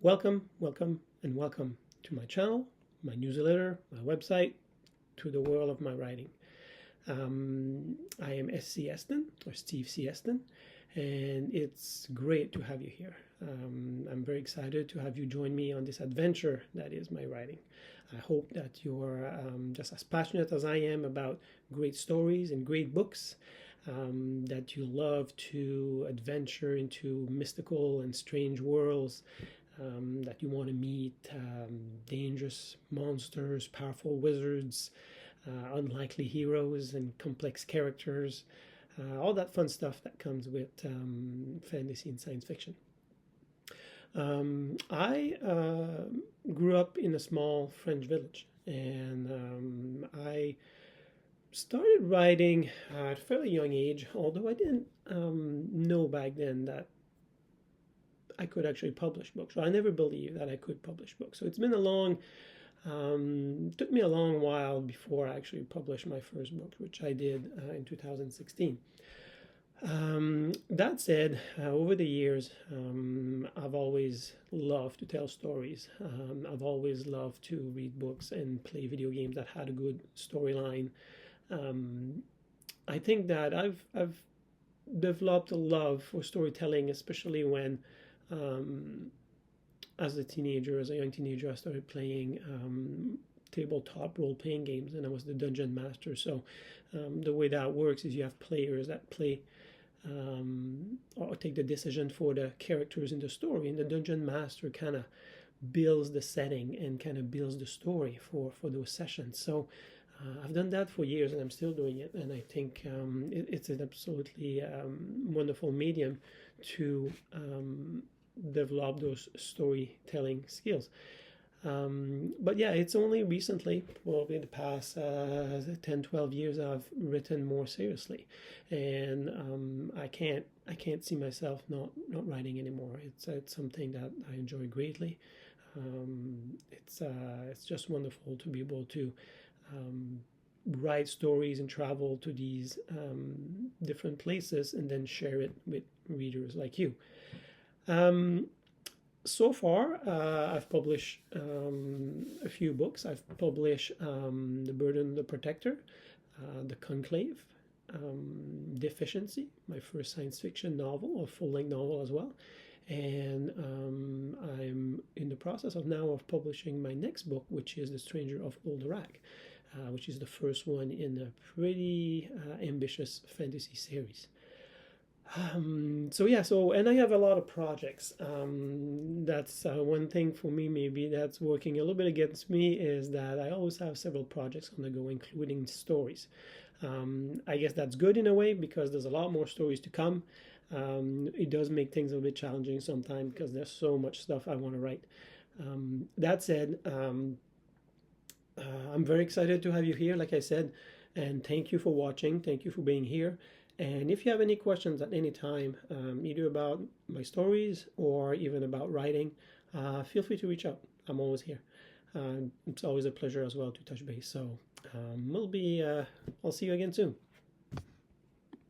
Welcome, and welcome to my channel, my newsletter, my website, to the world of my writing. I am SC Eston, or Steve C. Eston, and it's great to have you here. I'm very excited to have you join me on this adventure that is my writing. I hope that you're just as passionate as I am about great stories and great books, that you love to adventure into mystical and strange worlds, that you want to meet dangerous monsters, powerful wizards, unlikely heroes, and complex characters, all that fun stuff that comes with fantasy and science fiction. I grew up in a small French village, and I started writing at a fairly young age, although I didn't know back then that I could actually publish books. So I never believed that I could publish books. So it's been took me a long while before I actually published my first book, which I did in 2016. That said, over the years, I've always loved to tell stories. I've always loved to read books and play video games that had a good storyline. I think that I've developed a love for storytelling, especially when, as a young teenager, I started playing tabletop role-playing games, and I was the dungeon master. So the way that works is you have players that play or take the decision for the characters in the story, and the dungeon master kind of builds the setting and kind of builds the story for those sessions. So I've done that for years, and I'm still doing it, and I think it's an absolutely wonderful medium to develop those storytelling skills. But yeah, it's only recently, probably the past 10, 12 years, I've written more seriously, and I can't see myself not writing anymore. It's something that I enjoy greatly. It's just wonderful to be able to write stories and travel to these different places and then share it with readers like you. So far, I've published a few books. I've published The Burden, the Protector, The Conclave, Deficiency, my first science fiction novel, a full-length novel as well. And I'm in the process of publishing my next book, which is The Stranger of Uldarak, which is the first one in a pretty ambitious fantasy series. And I have a lot of projects. That's one thing for me, maybe that's working a little bit against me, is that I always have several projects on the go, including stories. I guess that's good in a way, because there's a lot more stories to come. It does make things a little bit challenging sometimes, because there's so much stuff I want to write. That said, I'm very excited to have you here, like I said, and thank you for watching. Thank you for being here. And if you have any questions at any time, either about my stories or even about writing, feel free to reach out. I'm always here. It's always a pleasure as well to touch base. So I'll see you again soon.